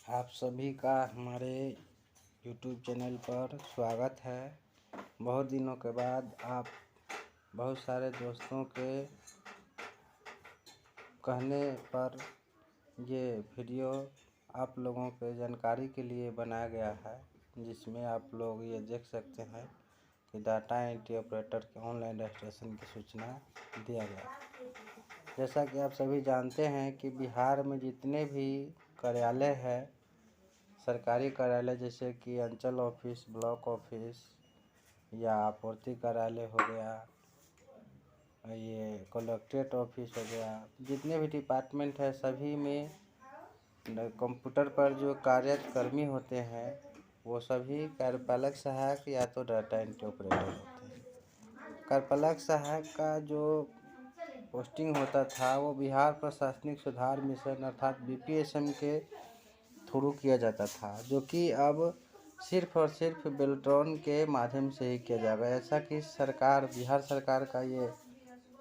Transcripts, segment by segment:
आप सभी का हमारे YouTube चैनल पर स्वागत है। बहुत दिनों के बाद आप बहुत सारे दोस्तों के कहने पर ये वीडियो आप लोगों के जानकारी के लिए बनाया गया है, जिसमें आप लोग ये देख सकते हैं कि डाटा एंट्री ऑपरेटर के ऑनलाइन रजिस्ट्रेशन की सूचना दिया गया। जैसा कि आप सभी जानते हैं कि बिहार में जितने भी कार्यालय है, सरकारी कार्यालय जैसे कि अंचल ऑफिस, ब्लॉक ऑफिस या आपूर्ति कार्यालय हो गया, ये कलेक्ट्रेट ऑफिस हो गया, जितने भी डिपार्टमेंट है सभी में कंप्यूटर पर जो कार्यकर्मी होते हैं वो सभी कार्यपालक सहायक या तो डाटा एंट्री ऑपरेटर होते हैं। कार्यपालक सहायक का जो पोस्टिंग होता था वो बिहार प्रशासनिक सुधार मिशन अर्थात BPSM के थ्रू किया जाता था, जो कि अब सिर्फ और सिर्फ बेल्ट्रॉन के माध्यम से ही किया जाएगा। ऐसा कि बिहार सरकार का ये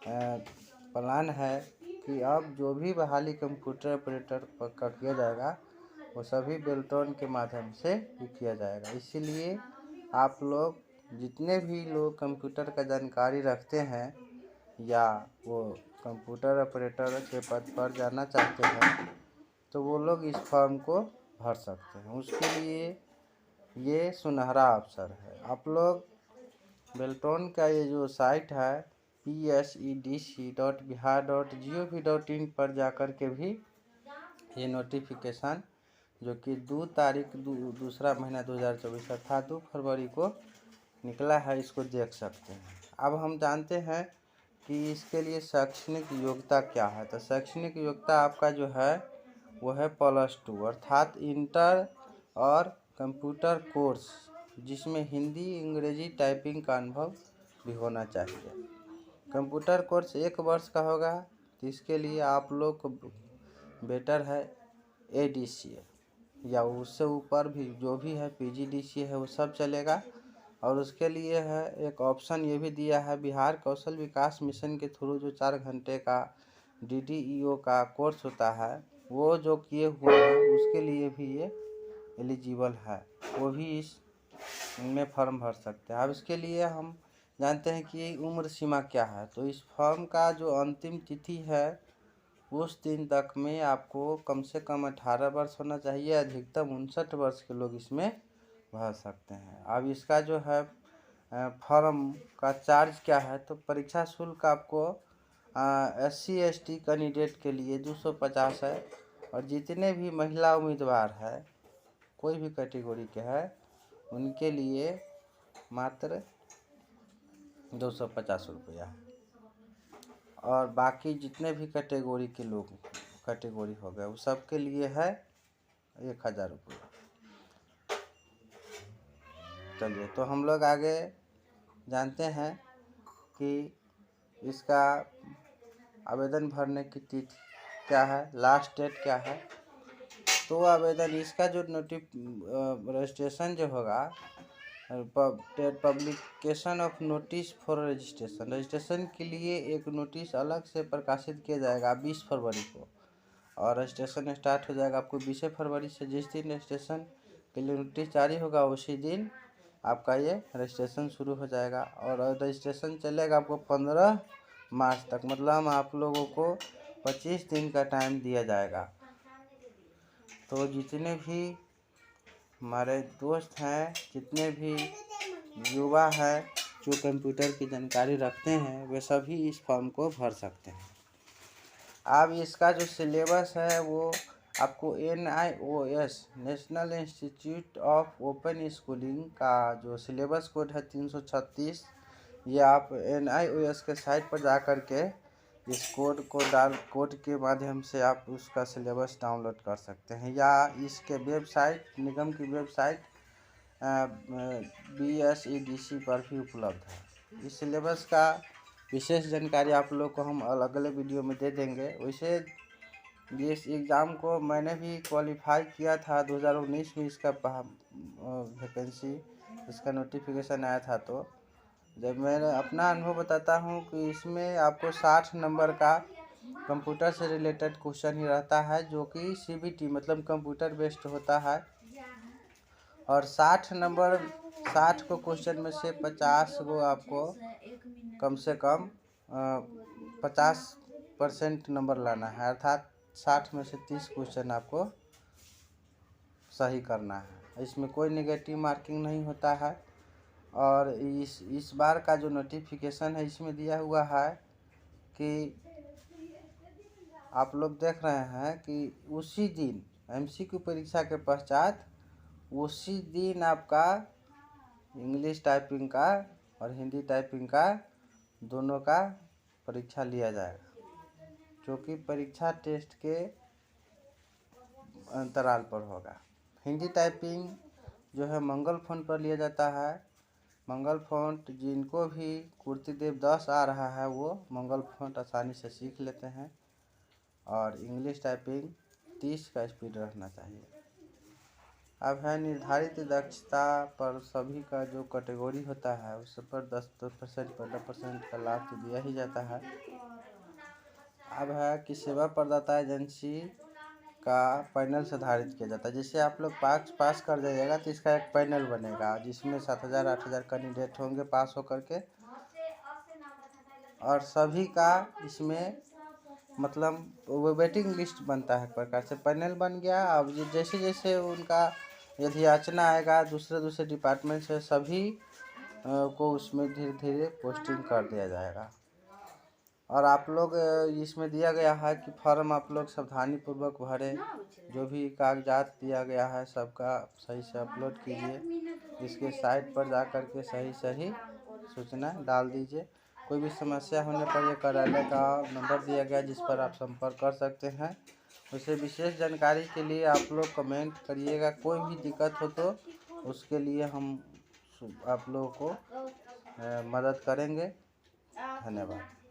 प्लान है कि अब जो भी बहाली कंप्यूटर ऑपरेटर का किया जाएगा वो सभी बेल्ट्रॉन के माध्यम से ही किया जाएगा। इसीलिए आप लोग जितने भी लोग कंप्यूटर का जानकारी रखते हैं या वो कंप्यूटर ऑपरेटर के पद पर जाना चाहते हैं तो वो लोग इस फॉर्म को भर सकते हैं। उसके लिए ये सुनहरा अवसर है। आप लोग बेल्ट्रॉन का ये जो साइट है PSEDC.bihar.gov.in पर जाकर के भी ये नोटिफिकेशन जो कि 2 महीना 2024 अर्थात 2 फरवरी को निकला है, इसको देख सकते हैं। अब हम जानते हैं कि इसके लिए शैक्षणिक योग्यता क्या है। तो शैक्षणिक योग्यता आपका जो है वो है +2 अर्थात इंटर और कंप्यूटर कोर्स जिसमें हिंदी अंग्रेजी टाइपिंग का अनुभव भी होना चाहिए। कंप्यूटर कोर्स 1 वर्ष का होगा, तो इसके लिए आप लोग को बेटर है ADCA या उससे ऊपर भी जो भी है PGDCA है वो सब चलेगा। और उसके लिए है एक ऑप्शन ये भी दिया है, बिहार कौशल विकास मिशन के थ्रू जो 4 घंटे का DDEO का कोर्स होता है वो जो किए हुए हैं उसके लिए भी ये एलिजिबल है, वो भी इसमें फॉर्म भर सकते हैं। अब इसके लिए हम जानते हैं कि उम्र सीमा क्या है। तो इस फॉर्म का जो अंतिम तिथि है उस दिन तक में आपको कम से कम 18 वर्ष होना चाहिए, अधिकतम 59 वर्ष के लोग इसमें भर सकते हैं। अब इसका जो है फॉर्म का चार्ज क्या है, तो परीक्षा शुल्क आपको SC ST कैंडिडेट के लिए 250 है और जितने भी महिला उम्मीदवार है कोई भी कैटेगरी के है उनके लिए मात्र 250 रुपया है। और बाकी जितने भी कैटेगरी के लोग कैटेगरी हो गए वो सब के लिए है 1000 रुपया। चलिए तो हम लोग आगे जानते हैं कि इसका आवेदन भरने की तिथि क्या है, लास्ट डेट क्या है। तो आवेदन इसका जो रजिस्ट्रेशन जो होगा, publication of notice for registration के लिए एक नोटिस अलग से प्रकाशित किया जाएगा 20 फरवरी को, और रजिस्ट्रेशन स्टार्ट हो जाएगा आपको 20 फरवरी से। जिस दिन रजिस्ट्रेशन के लिए नोटिस जारी होगा उसी दिन आपका ये रजिस्ट्रेशन शुरू हो जाएगा और रजिस्ट्रेशन चलेगा आपको 15 मार्च तक, मतलब आप लोगों को 25 दिन का टाइम दिया जाएगा। तो जितने भी हमारे दोस्त हैं, जितने भी युवा हैं जो कंप्यूटर की जानकारी रखते हैं वे सभी इस फॉर्म को भर सकते हैं। अब इसका जो सिलेबस है वो आपको NIOS national institute of open schooling का जो सिलेबस कोड है 336, ये आप NIOS के साइट पर जा कर के इस कोड के माध्यम से आप उसका सिलेबस डाउनलोड कर सकते हैं, या इसके वेबसाइट निगम की वेबसाइट BSEDC पर भी उपलब्ध है। इस सिलेबस का विशेष जानकारी आप लोग को हम अलग अलग वीडियो में दे देंगे। वैसे इस एग्ज़ाम को मैंने भी क्वालिफाई किया था 2019 में, इसका वैकेंसी इसका नोटिफिकेशन आया था। तो जब मैं अपना अनुभव बताता हूँ कि इसमें आपको 60 नंबर का कंप्यूटर से रिलेटेड क्वेश्चन ही रहता है, जो कि CBT मतलब कंप्यूटर बेस्ड होता है। और 60 को क्वेश्चन में से 50 को आपको कम से कम 50% नंबर लाना है, अर्थात 60 में से 30 क्वेश्चन आपको सही करना है। इसमें कोई नेगेटिव मार्किंग नहीं होता है। और इस बार का जो नोटिफिकेशन है इसमें दिया हुआ है कि आप लोग देख रहे हैं कि उसी दिन MCQ परीक्षा के पश्चात उसी दिन आपका इंग्लिश टाइपिंग का और हिंदी टाइपिंग का दोनों का परीक्षा लिया जाएगा, जो कि परीक्षा टेस्ट के अंतराल पर होगा। हिंदी टाइपिंग जो है मंगल फ़ॉन्ट पर लिया जाता है। मंगल फ़ॉन्ट जिनको भी कुर्तीदेव 10 आ रहा है वो मंगल फ़ॉन्ट आसानी से सीख लेते हैं। और इंग्लिश टाइपिंग 30 का स्पीड रहना चाहिए। अब है निर्धारित दक्षता पर सभी का जो कैटेगरी होता है उस पर 10% 15% का लाभ तो दिया ही जाता है। अब है कि सेवा प्रदाता एजेंसी का पैनल निर्धारित किया जाता है। जैसे आप लोग पास कर जाइएगा तो इसका एक पैनल बनेगा जिसमें 7,000 8,000 कैंडिडेट होंगे पास होकर के, और सभी का इसमें मतलब वो वेटिंग लिस्ट बनता है। एक प्रकार से पैनल बन गया। अब जैसे जैसे उनका यदि याचना आएगा दूसरे डिपार्टमेंट से, सभी को उसमें धीरे धीरे पोस्टिंग कर दिया जाएगा। और आप लोग इसमें दिया गया है कि फॉर्म आप लोग सावधानी पूर्वक भरें। जो भी कागजात दिया गया है सबका सही से अपलोड कीजिए। इसके साइट पर जा कर के सही सूचना डाल दीजिए। कोई भी समस्या होने पर यह कार्यालय का नंबर दिया गया जिस पर आप संपर्क कर सकते हैं। उसे विशेष जानकारी के लिए आप लोग कमेंट करिएगा। कोई भी दिक्कत हो तो उसके लिए हम आप लोगों को मदद करेंगे। धन्यवाद।